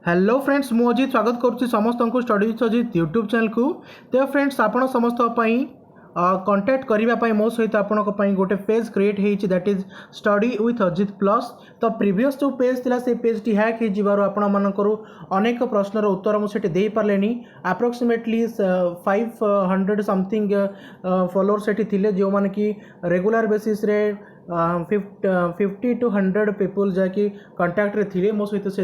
Hello friends मु अजित स्वागत करुच्ची समस्त को study with Ajit YouTube channel को। तो फ्रेंड्स आपण समस्त कंटाक्ट करने मो सहित आपण गोटे पेज क्रिएट होती that is study with Ajit plus. तो प्रीवियस जो पेज थिला से पेज टी हैक हो आपण मानकर अनेक प्रश्नर उत्तर मुझे दे पारे। अप्रोक्सीमेटली 500 समथिंग फॉलोअर्स थे जो मैंने कि रेगुलर बेसिस रे 50 to 100 पीपल जहाँकि कंटाक्ट रे थिले मो सहित से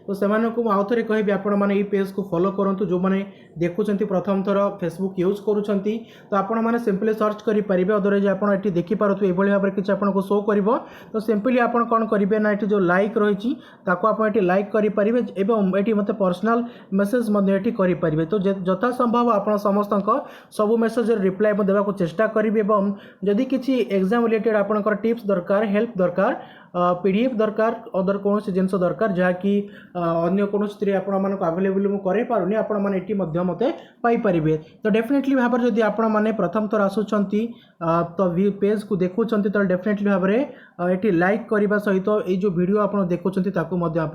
तो से आउ थे कहि आपण मैंने पेज को फॉलो करूँ जो मैंने देखुं प्रथम थर फेसबुक यूज करुँच तो आपण मैंने सिंपली सर्च करेंगे अदरवाइज आपड़ी देखिपे भाई भाव किसी आपको शो कर तो सिंपली आप कौन करेंगे ना ये जो लाइक रही आप लाइक करेंगे एवं ये मत पर्सनाल मेसेज करेंगे तो यथा संभव आप समस्त सब मेसेज रिप्लाई देवाक चेष्टा करी जदि किसी एग्जाम रिलेटेड आपंकर टिप्स दरकार हेल्प दरकार पीडीएफ दरकार अदर कौन जिनस दरकार जहाँकि अन्य कौन आवेलेबल मुझे पारुनी आपण मैंने मत पाइपर तो डेफिनेटली भाव में जब आपण मैंने प्रथम थर आसुंच तो पेज को देखुं तो डेफिनेटली भाव में ये लाइक करने सहित ये वीडियो आप देखुं आप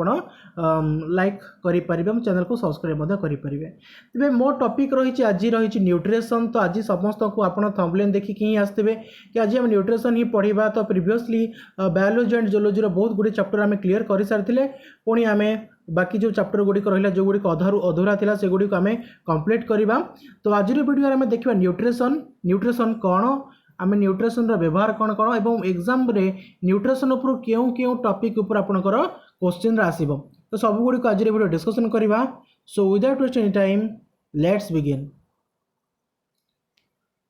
लाइक करेंगे चैनल को सब्सक्राइब करेंगे। तेज मो टॉपिक रही आज रही न्यूट्रिशन। तो आज समस्त को आप थंबनेल देखिकी ही आसते कि आज हम न्यूट्रिशन ही पढ़ा। तो प्रीवियसली बायोलॉजी एंड जियोलॉजी बहुत गुड़ी चैप्टर आम क्लीयर कर सारी पुणी आम बाकी जो चैप्टर गुड़िक रहा जो गुड़िक अधूरा था से गुड़िक आम कंप्लीट करवा। तो आज वीडियो आम देखा न्यूट्रिशन कौन आम न्यूट्रिशन व्यवहार कौन कौन एवं एग्जाम रे न्यूट्रिशन उपर क्यों क्यों टॉपिक उपर आपनकर क्वेश्चन आसीबो तो सब गुड़िक आज वीडियो डिस्कशन करवा। So without wasting time let's begin.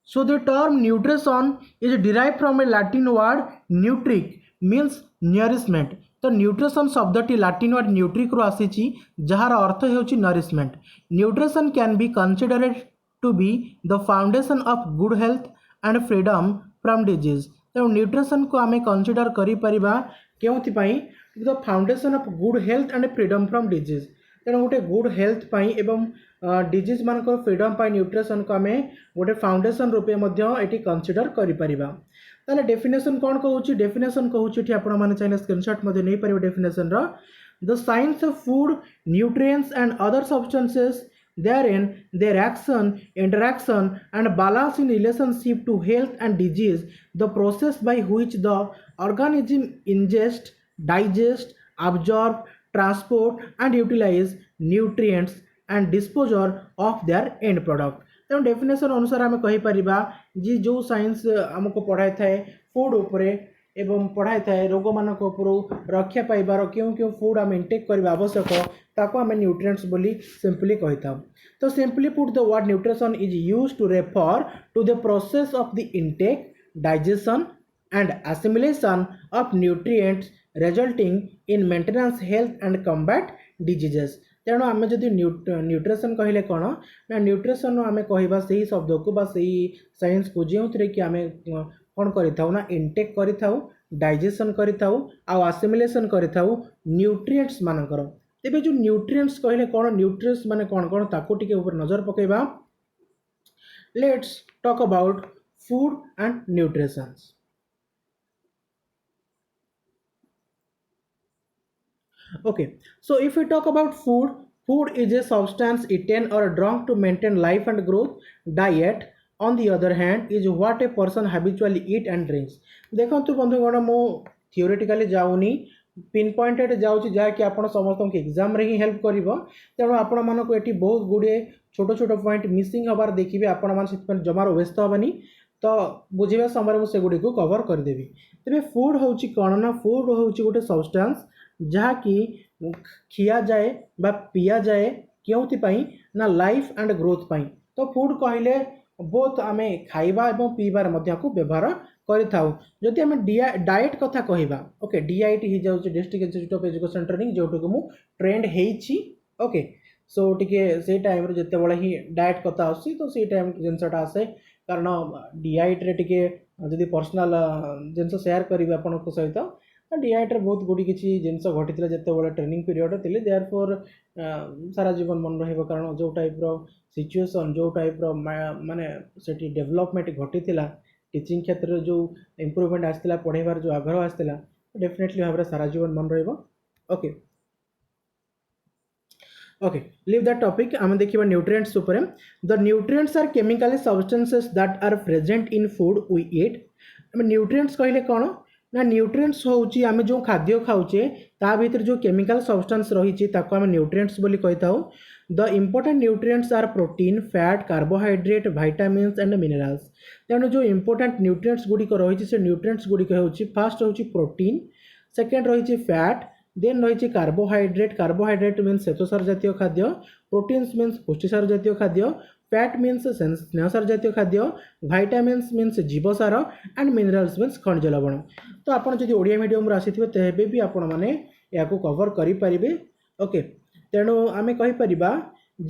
So the term nutrition is derived from a Latin word nutric means nourishment। तो न्यूट्रिशन शब्दटी लाटिन वर्ड न्यूट्रिक रू आसी जार अर्थ होची nourishment. Nutrition can be considered to be the foundation of good health and freedom from disease. तो nutrition को आम कंसिडर करिपरिबा केउथिपाई the foundation of good health and freedom from disease. तेणु गोटे गुड हेल्थ पाई एवं डिजीज मान फ्रीडम पाई nutrition को आम गोटे फाउंडेशन रूपे ये कंसिडर करिपरिबा। ताले डेफिनेशन कौन कहूँ डेफिनेशन कहूँ ये आपने चाहिए स्क्रीनशॉट नहीं पारे definition the science of food nutrients and other substances therein their action interaction and balance in relationship to health and disease, the process by which the organism ingest, digest, absorb, transport and utilize nutrients and disposal of their end product। तेणु definition अनुसार आम कहीपर जी जो science आमको पढ़ाई थाए food उपरे एवं पढ़ाई थाए रोग मान रक्षा पाइबार क्यों क्यों फूड आम इंटेक करवा आवश्यक ताको आम न्यूट्रिएंट्स बोली सिंपली कही था। तो simply put the word nutrition is used to refer to the process of the intake digestion and assimilation of nutrients resulting in maintenance health and combat diseases. तेणु आम जब न्यूट्रिशन कहले कौन ना न्यूट्रिशन आम कहवा से शब्द को बा से साइंस को जो थे कि आम कौन करें इंटेक करें डाइजेशन करें आसिमिलेशन करें न्यूट्रिएंट्स मानकर। तेबे जो न्यूट्रिएंट्स कहले कौन न्यूट्रिएंट्स माने कौन कौन ताको टिके ऊपर नजर पकेबा। Let's talk about food and nutrition. Okay, so if we talk about food, food is a substance eaten or drunk to maintain life and growth. Diet on the other hand is what a person habitually eat and drinks। देखो बंधुगण मो theoretically जाऊनी pin pointed जाऊँगी जहाँकि आप समस्त exam रे ही help कर। तेणु आपण मानक ये बहुत गुड़े छोट छोट पॉइंट मिसिंग हबार देखिए आपण जमार व्यस्त हेनी तो बुझे समय मुझे गुड़ी को कवर करदेवी। तेज फूड हूँ कौन ना फूड हूँ गोटे सब्सटेंस जहाँकि खिया जाए बा पिया जाए क्योंपाई ना लाइफ एंड ग्रोथ पाई। तो फूड कहले बोथ आम खाइबा एवं पीबार को व्यवहार करें। आम डाएट कथा कहवा ओके डीआईटी हो जाऊँ district institute of education training जो मुझे ट्रेंड होती ओके। सो टिके से टाइम जिते बड़े ही डाएट कथा आसी तो से टाइम जिनसा आसे कारण डीआईट रे टिके जदि पर्सनल जिनस शेयर करी आपण सहित डीआईट रे बहुत गुड़ी किसी जिनस घटी जिते बड़े ट्रेनिंग पीरियड थे देयर फोर सारा जीवन मन रहा कारण जो टाइप सिचुएशन जो टाइप माने सेठी डेवलपमेंट घटी टीचिंग क्षेत्र में जो इम्प्रूवमेंट आसला पढ़ेबार जो आग्रह आसला डेफिनेटली भाव में सारा जीवन मन रहा okay. Okay leave that topic आम देखा न्यूट्रिएंट्स उपरे the nutrients are chemical substances that are present in food we eat nutrients कहले कौन ना न्यूट्रिएंट्स होउची आमे जो खाद्य खाऊचे ता भीतर जो केमिकल सब्सटेंस रही ताको आमे न्यूट्रिएंट्स बोली कहताऊ the important nutrients are protein fat carbohydrate vitamins and minerals तेणु जो इम्पोर्टेंट न्यूट्रिएंट्स गुड़िक रही से न्यूट्रिएंट्स गुड़िक होउची फर्स्ट होउची प्रोटीन सेकेंड रही फैट देन रही कार्बोहाइड्रेट कार्बोहाइड्रेट मीन्स श्वेतसार जातीय खाद्य प्रोटीन्स मीन्स पुष्टिसार जातीय खाद्य फैट मीन्स स्नेहसार जातीय खाद्य विटामिन्स मीन्स जीवसार एंड मिनरल्स मीन्स खनिज लवण तो आपड़ जब ओडिया मीडियम आसी तेबे भी आपण मैंने या कवर करें ओके तेणु आम कहीपर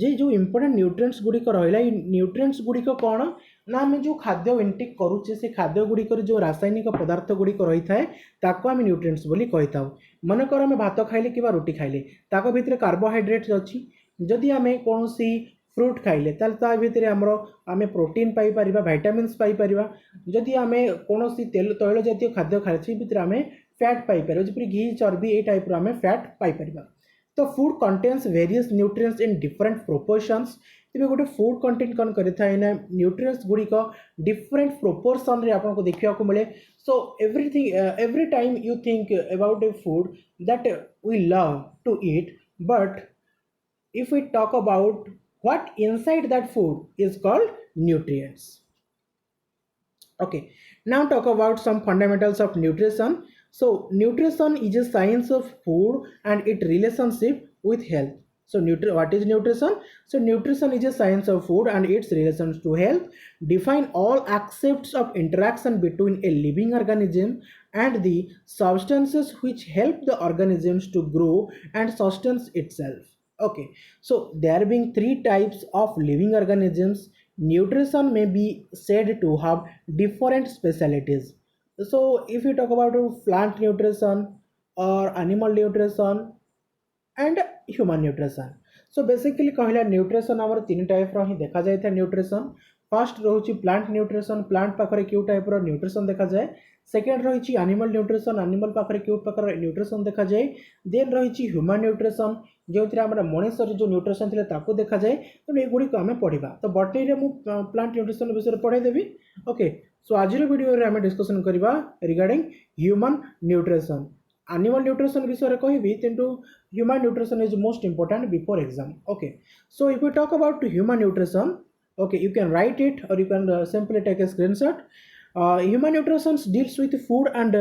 जे जो इम्पोर्टेंट न्यूट्रिएंट्स गुड़िक रहा न्यूट्रिएंट्स गुड़िक कौन ना आम जो खाद्य इंटेक करुचे से खाद्य गुड़िक जो रासायनिक पदार्थ गुड़िक रही है ताको आम न्यूट्रिएंट्स बोली कही था मनकर आम भात खाइले कि रोटी खाइले ताको भितर कार्बोहाइड्रेट्स अच्छी जदि आम कौन फ्रूट खाइले ता भितर आम प्रोटीन पाइपर विटामिन्स पाइपर जदि आम कौन तेल तैल जातीय खाद्य खाइले से भितर आम फैट पाइपर जपरी घी चर्बी ये टाइप आम फैट पाइपर तो food contains various nutrients in different proportions तेज गोटे फूड कंटेंट कौन करें ना न्यूट्रिएंट्स गुड़िक डिफरेंट प्रोपोर्शन रे आपको देखा मिले so everything every time you think about a food that we love to eat but if we talk about what inside that food is called nutrients. Okay, now talk about some fundamentals of nutrition. So nutrition is a science of food and its relationship with health. So what is nutrition? So nutrition is a science of food and its relations to health. Define all aspects of interaction between a living organism and the substances which help the organisms to grow and sustain itself. Okay, so there being three types of living organisms, nutrition may be said to have different specialties. So if you talk about plant nutrition or animal nutrition and human nutrition, so basically कहला nutrition आमर तीन type रो ही देखा जाए था nutrition first रोची plant nutrition plant पाखरे क्यू टाइप रो न्यूट्रिशन देखा जाए सेकेंड रही एनिमल न्यूट्रिशन एनिमल पाखरे क्यू प्रकार न्यूट्रिशन देखा जाए देन रही ह्यूमन न्यूट्रिशन जो मनुष्य जो न्यूट्रिशन थे ताको देखा जाए तेणु युड़िक आम पढ़ा तो बटनी में प्लांट न्यूट्रिशन विषय पढ़ाईदेवी ओके सो आज वीडियो आम डिस्कसन करवा regarding human nutrition animal nutrition विषय कहबी किंतु human nutrition is most important before exam okay so if you talk about human nutrition okay you can write it or you can simply take a screenshot. Human nutrition deals with food and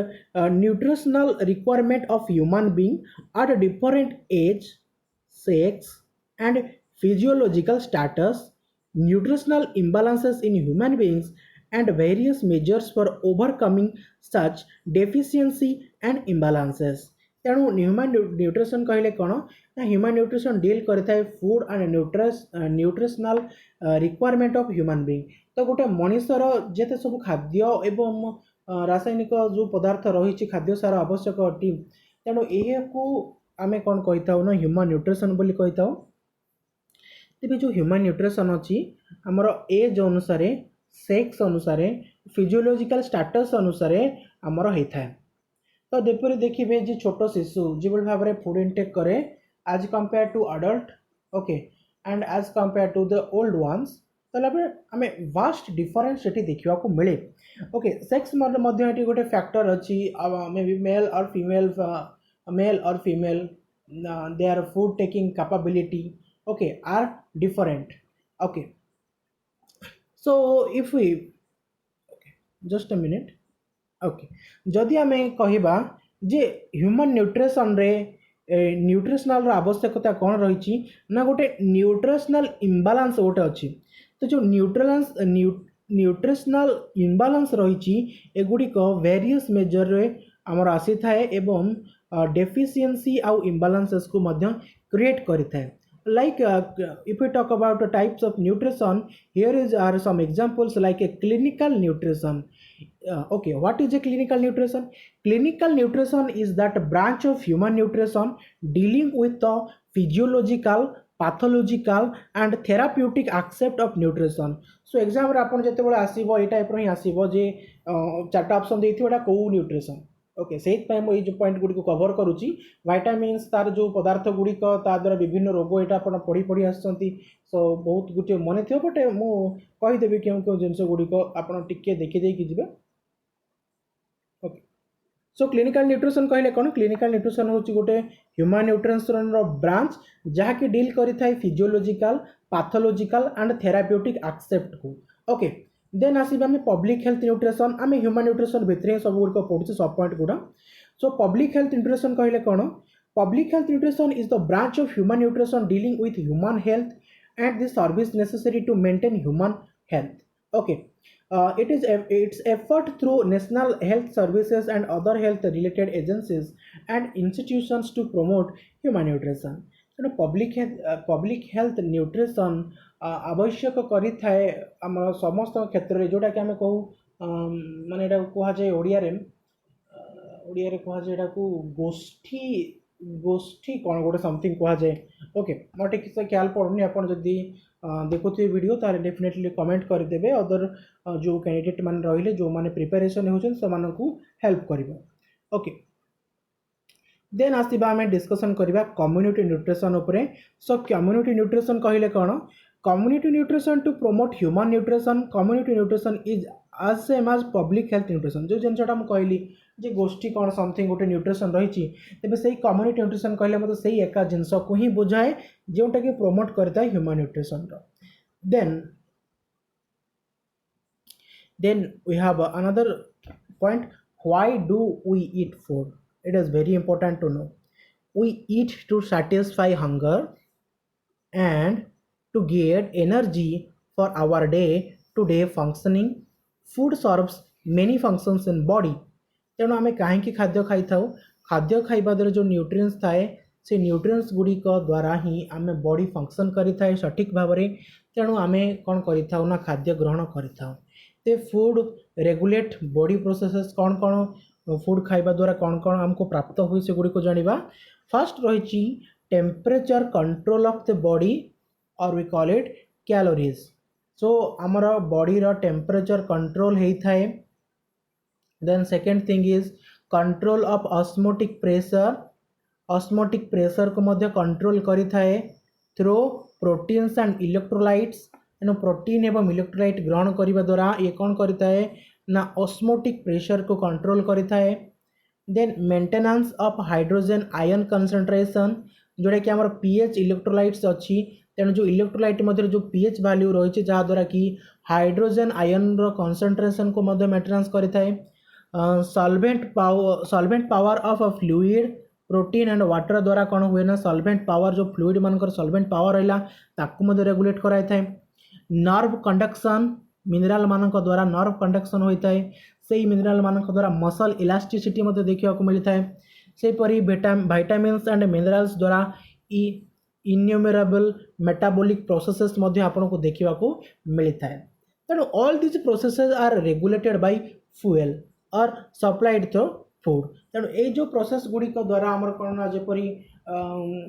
nutritional requirement of human being at a different age, sex and physiological status, nutritional imbalances in human beings and various measures for overcoming such deficiency and imbalances. तेणु human nutrition कहले कौन ना human nutrition deal करें food and nutritional requirement of human being तो गोटे मनुष्यर जेते सब खाद्य एवं रासायनिक जो पदार्थ रही खाद्य सार आवश्यक अटी तेणु यू आम कौन कही था ना ह्यूमन न्यूट्रिशन बोली कही था तेज जो ह्यूमन न्यूट्रिशन अच्छी आमर एज अनुसार सेक्स अनुसार फिजियोलॉजिकल स्टेटस अनुसार आमर होता है तो देपरी देखिए जी छोट शिशु जो भाव में फूड इनटेक करे as compare to adult okay and as compare to the old ones तो आम वास्ट डिफरेंस से देखा मिले ओके सेक्स गोटे फैक्टर अच्छी मे बी मेल और female their food taking capability okay are different okay so if we just a minute okay जदि आम कहवा जे ह्यूमन न्यूट्रिशन रे न्यूट्रिशनल आवश्यकता कौन रही ना गोटे न्यूट्रिशनल इम्बालांस गोटे अच्छी तो जो न्यूट्रिशनल इम्बालांस रही एगुड़िक वेरियस मेजर रे आमर आसी थाए एवं डेफिशिएंसी आउ इम्बालांसेस को मध्य create करिथाए like if we talk about the types of nutrition here are some examples like a clinical nutrition. Okay, what is a clinical nutrition? Clinical nutrition is that branch of human nutrition dealing with the physiological pathological and therapeutic aspect of nutrition. So exam रे आपन जते बेले आसीबो ए type रो ही आसीबो जे चारटा option देथिबो एटा को nutrition okay से जो point Gudi को cover करुच्ची vitamins तार जो पदार्थ गुड़िक द्वारा विभिन्न रोग यहाँ आप पढ़ी पढ़ी आसुँच सो बहुत गोटे मन थी बट मुझेदेवी क्यों क्यों जिनस गुड़िक आप देखीदे जी ओके सो क्लिनिकल न्यूट्रिशन कहले कौन क्लिनिकल न्यूट्रिशन हूँ गोटे ह्यूमन न्यूट्रिशन ब्रांच जहाँकि डील करें physiological pathological and therapeutic except को ओके देन आसवा आम पब्लिक हेल्थ न्यूट्रिशन आम ह्यूमन न्यूट्रिशन भितर सब गुड़िक पढ़ुचे सब पॉइंट गुड़ा सो पब्लिक हेल्थ न्यूट्रिशन कहले कौन public health nutrition is the branch of human nutrition dealing with human health and the service necessary to maintain human health okay it is its effort through national health services and other health related agencies and institutions to promote human nutrition तेणु public health nutrition आवश्यक करि थाए आम समस्त क्षेत्र में जोटा कि आम कहू माने एटा कहुए ओडिया कहुए को गोष्ठी गोष्ठी कौन गोटे समथिंग कहुए ओके मोटे किसी ख्याल पड़ूनी आप जदि देखुए वीडियो तार डेफिनेटली कमेंट करदे अदर जो कैंडिडेट मान रही जो मैंने प्रिपेरेसन हो हेल्प कर ओके देन आसवा आम डिस्कसन करवा कम्युनिटी न्यूट्रिशन उपरे सो कम्युनिटी न्यूट्रिशन कहले कौन community nutrition to promote human nutrition community nutrition is as same as public health nutrition जो जिनसा मुझे कहली जे गोष्ठी कौन समथिंग गोटे न्यूट्रिशन रही तेज से कम्युनिटी न्यूट्रिशन कहले मतलब से एका जिनस को ही बुझाए जोटा कि प्रमोट करता है human nutrition then we have another point why do we eat food it is very important to know we eat to satisfy hunger and to get energy for our day to day functioning food serves many functions in body तेणु आम कहीं खाद्य खाई था खाद्य खाइबा द्वारा जो न्यूट्रिएंट्स थाए से न्यूट्रिएंट्स गुड़िक द्वारा ही आम बॉडी फंक्शन करें सठिक भाव में तेणु आम कौन करें ना खाद्य ग्रहण करें फूड रेगुलेट बॉडी प्रोसेसेस कौन कौन फूड खाइबा द्वारा कौन कौन आमको प्राप्त हुए से गुड़ी को जानिबा फर्स्ट रही temperature control of the body और we call it calories so आमर बॉडी रो टेम्परेचर कंट्रोल होता है then second thing is control of osmotic pressure को मध्य कंट्रोल करि थाए थ्रू प्रोटीन्स एंड इलेक्ट्रोलाइट्स एनु प्रोटीन एवं इलेक्ट्रोलाइट ग्रहण करने द्वारा ये कौन करिथाए ना ऑस्मोटिक प्रेशर को कंट्रोल करिथा है then maintenance of hydrogen ion concentration जोड़ा कि आमर पीएच इलेक्ट्रोलाइट्स अच्छी तेणु जो इलेक्ट्रोलाइट मध्य जो पीएच वैल्यू रही जहाँद्वारा कि हाइड्रोजन आयन रो कंसंट्रेशन को मध्य मेंटेनेंस करिथा है solvent power of a fluid protein and water द्वारा कौन हुए ना सॉल्वेंट पावर जो फ्लूइड मानकर सॉल्वेंट पावर रहा ताकू मध्य रेगुलेट कराई थाए नर्व कंडक्शन मिनरल मानक द्वारा नर्व कंडक्शन होता है से मिनरल मानक द्वारा मसल इलास्टिसिटी मध्य देखा मिलता है सेपरी विटामिन्स एंड मिनरल्स द्वारा इन्यूमरेबल मेटाबॉलिक प्रोसेसेस मध्य आपन को देखा मिलता है तेणु all this processes are regulated by fuel और सप्लाइड थ्रू फूड तेणु ये जो प्रोसेस गुड़िक द्वारा आमर कौन जपरी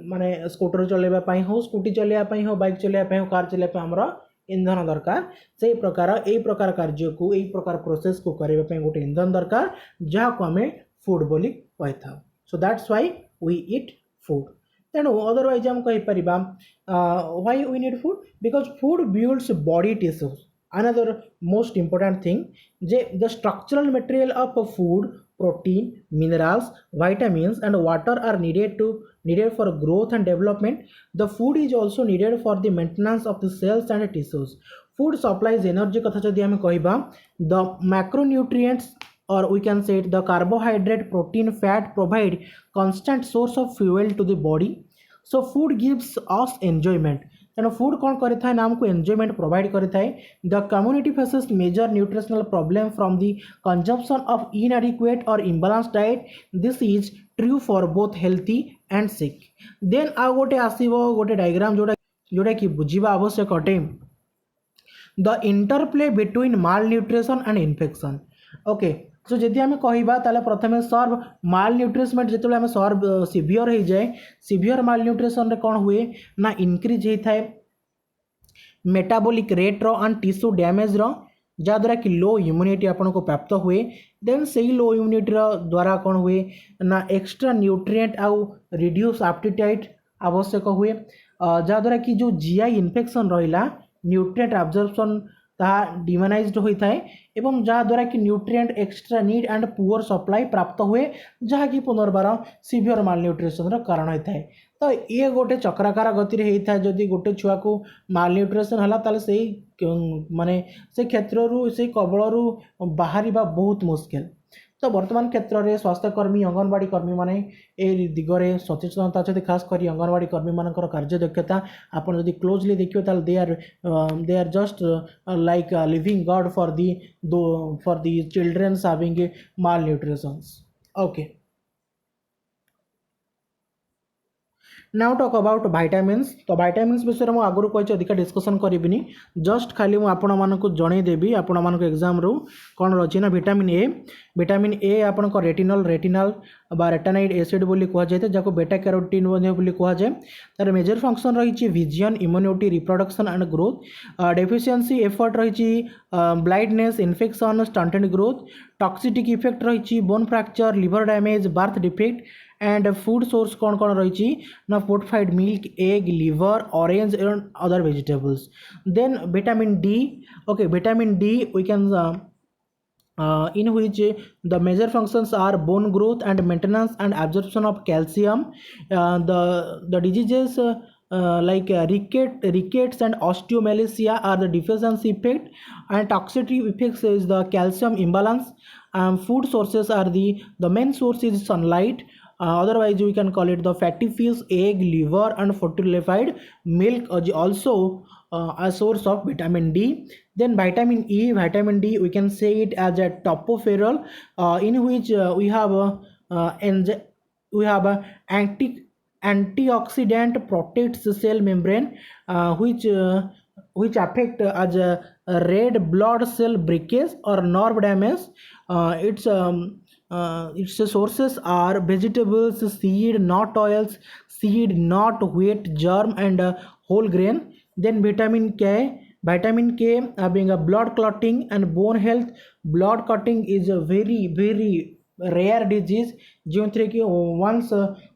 माने स्कूटर चलैवाई हो स्कूटी चलैवाई हो बाइक चलैवाई हो कार चलैवाई आमर इंधन दरकार से प्रकार कार्य को यही प्रकार प्रोसेस को करने गोटे इंधन दरकार जहाँ को आम फूड बोली कही था so that's why we eat food तेणु अदरवाइज आम कहीपर why we need food because food builds body tissues another most important thing जे the structural material of food protein minerals vitamins and water are needed for growth and development the food is also needed for the maintenance of the cells and tissues food supplies energy कथा जदि आम कहिबा the macronutrients or we can say the carbohydrate protein fat provide constant source of fuel to the body so food gives us enjoyment तेणु food कौन करें ना आमको enjoyment provide करें the community faces major nutritional problem from the consumption of inadequate और imbalance diet this is true for both healthy and sick then आ गोटे आसो गोटे डायग्राम जोड़ा कि बुझा आवश्यक अटे the interplay between malnutrition and infection okay so जदि आम कहवा ताले प्रथम सर्व माल न्यूट्रिशमेंट जो आम सर्व सीवियर हो जाए सीवियर माल न्यूट्रिशन रे कौन हुए ना इनक्रीज होता है मेटाबॉलिक रेट रो एंड टिश्यू डैमेज रो जहाँद्वारा कि लो इम्यूनिटी आपन को प्राप्त हुए। देन से लो इम्यूनिटी द्वारा कौन हुए ना एक्स्ट्रा न्यूट्रिएंट आउ रिड्यूस एपेटाइट आवश्यक हुए, जहाँद्वारा कि जो जीआई इन्फेक्शन रहा न्यूट्रिएंट एब्जॉर्प्शन ताहा डिमोनाइज्ड होता है एवं जहाँद्वारा कि nutrient extra need and poor supply प्राप्त हुए, जहाँकि पुनर्बार सीवियर माल न्यूट्रिशन कारण होता है। तो ये गोटे चक्राकार गति होता है, जदि गोटे छुआ को माल न्यूट्रिशन है ताले से माने से क्षेत्र से कबल बाहर बहुत मुश्किल। तो वर्तमान क्षेत्र में स्वास्थ्यकर्मी अंगनवाड़ी कर्मी माने ए दिगरे सचेतनता अच्छे, खास कर अंगनवाड़ी कर्मी मानकर कार्य दक्षता आपन जदि क्लोजली देखिए they are just like living god for the childrens having malnutritions. Okay, now talk about vitamins. तो विटामिन्स विषय में आगुरी कही अधिक डिस्कसन करी, जस्ट खाली मुझे आपण मानक जनईदेवी आपण मानक एग्जाम रू कौन रही ना विटामिन ए आपण रेटिनल बा रेटानाइड एसिड बोली कहुए, जहाँ बेटा कैरोटीन बोली कहुए। तार मेजर फंक्शन रही vision, immunity, reproduction and growth. Deficiency effect रही blindness, infection, stunted growth. Toxic effect रही bone fracture, liver damage, birth defect. And food source कौन कौन रही ना fortified milk, egg, liver, orange and other vegetables. Then vitamin D, okay vitamin D we can in which the major functions are bone growth and maintenance and absorption of calcium. The diseases like rickets and osteomalacia are the deficiency effect, and toxicity effects is the calcium imbalance. Food sources are the main source is sunlight. Otherwise we can call it the fatty fish, egg, liver and fortified milk also a source of vitamin D. Then vitamin D we can say it as a topopherol, in which we have a antioxidant protects the cell membrane, which affect as a red blood cell breakage or nerve damage. Its sources are vegetables, seed, nut oils, seed, nut, wheat, germ and whole grain. Then vitamin K having a blood clotting and bone health. Blood clotting is a very rare disease, जो थे कि once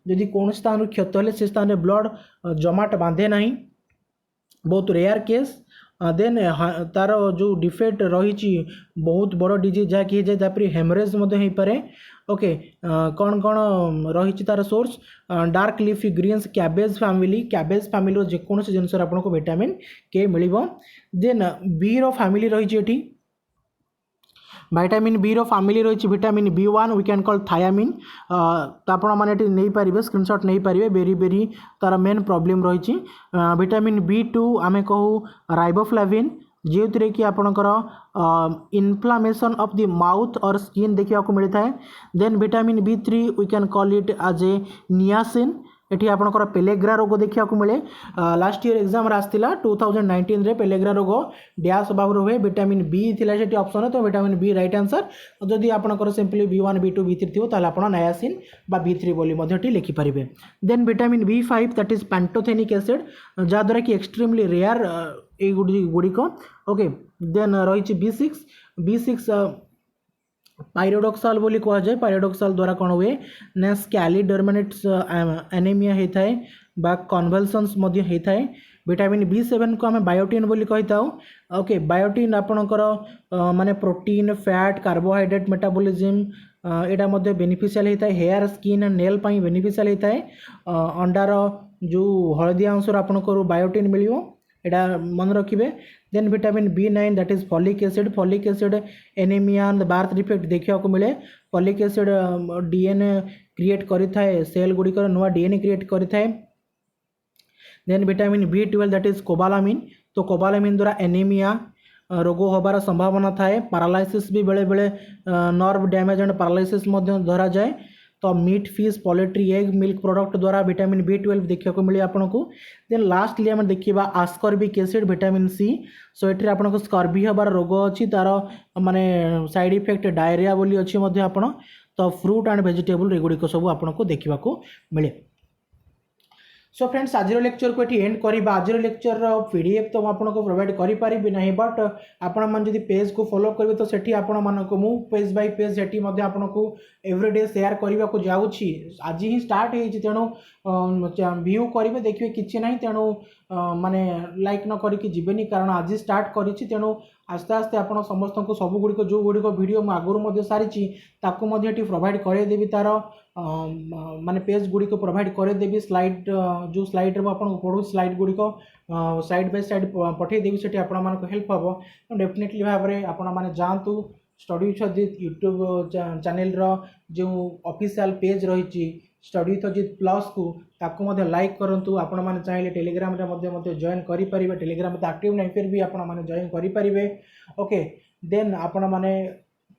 जदि कौन स्थान क्षत हेले से स्थान blood जमाट बांधे नहीं, बहुत रेयर केस। देन तार जो डिफेक्ट रही बहुत बड़ डिजीज जहाँ कि जाए हेमरेज हो पारे। ओके, कौन कौन रही तार source dark leafy greens, cabbage family जेकोसी जिनस आपको विटामिन के मिल। देन बी रो फैमिली रही विटामिन बी रो फैमिली रही vitamin B1 we can call thiamine. तो आपण मैंने नहीं पारे स्क्रीनशॉट नहीं पारे, बेरी तार मेन प्रॉब्लम रही। विटामिन B2 आमे कहू राइबोफ्लाविन, जो थे कि आपणकर इन्फ्लामेशन ऑफ द माउथ और स्किन देखा मिलता है। Then vitamin B3 we can call it as a niacin, ये आपंकर पेलेग्रा रोग देखा मिले। लास्ट ईयर एग्जाम आसाला 2019 रे पेलेग्रा रोग डैश अभाव हुए, विटामिन बी थी ऑप्शन, तो विटामिन बी राइट आंसर। जदि आपंकर सिंपली B1 B2 B3 थी ताले आप नायासिन बा B3 बोली लिखिपारे। Then vitamin B5 that is pantothenic acid, जहाँद्वारा कि एक्सट्रीमली रेयर गुड़िक। ओके, देन रही B6 पायरोडोक्साल बोली कहुए। पायरोडोक्साल द्वारा कौन हुए ना स्कैलिडर्मिनेट्स एनीमिया होता है बा कन्वल्सन्स होता है। विटामिन B7 को आम बायोटिन बोली कही था। ओके, बायोटिन आपणकर माने प्रोटीन, फैट, कार्बोहाइड्रेट मेटाबॉलिज्म एटा मध्य बेनिफिशियल होता है। हेयर, स्किन एंड नेल पाई बेनिफिशियल होता है। अंडार जो हलदिया अंश आपणकर बायोटिन मिलियो, एटा मन रखिए। Then vitamin B9 that is folic acid anaemia and birth defect देखा मिले। फॉलिक एसिड डीएनए क्रिएट करें, सेल गुड़िक नुआ डीएनए क्रिएट करें। Then vitamin B12 that is cobalamin, तो कोबालामिन द्वारा एनीमिया रोग होबार संभावना थाए। पैरालाइसिस भी बेले बेले नर्व डैमेज एंड पैरालाइसिस धरा जाए। तो meat, fish, poultry, egg, milk product द्वारा विटामिन B12 देखा मिले आपको। देन लास्टली आम देखा ascorbic acid vitamin C। So ये आपको स्कर्बी हबार रोग अच्छी, तार माने साइड इफेक्ट डायरिया बोली अच्छी आपण। तो फ्रूट एंड वेजिटेबल एगुड़िक सब आपको देखा मिले। सो फ्रेंड्स आज लेक्चर को ये एंड करवा आज लेक्चर पीडीएफ तो आपको प्रोवाइड करें ना बट आपण मैंने पेज को फॉलो करेंगे तो सेठी आपण मानक मु पेज बाय पेज सेठी आपको एवरीडे शेयर करने को जाऊँगी आज ही स्टार्ट हो तेणु व्यू करेंगे देखिए किसी ना तेणु माने लाइक न करके जीवेनी कारण आज स्टार्ट करी तेणु आस्ते आस्ते आप समस्त को सब गुड़िक जो गुड़िक वीडियो आगुरी सारी प्रोवाइड करदेवी तार माने पेज गुड़िक प्रोवाइड करदेवी स्लाइड जो स्लाइड आपको पढ़ू स्लाइड गुड़िक साइड बाय साइड पठेदेवी से हेल्प हम डेफिनेटली भाव में आपण जातु study with Ajit YouTube channel जो ऑफिशियल पेज रही स्टडी विथ अजित प्लस को ताकू लाइक करूँ आपण मैंने चाहिए टेलीग्राम जॉइन करेंगे टेलीग्राम तो एक्टिव नहीं फिर भी आपण मैंने जॉइन करेंगे ओके देन आपण मैंने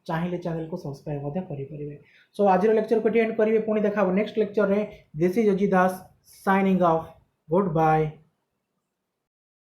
चाहिए चैनल को सब्सक्राइब करेंगे सो आज लेक्चर को एंड करेंगे पुणी देखा नेक्स्ट लेक्चर में this is Ajit Das signing off good bye.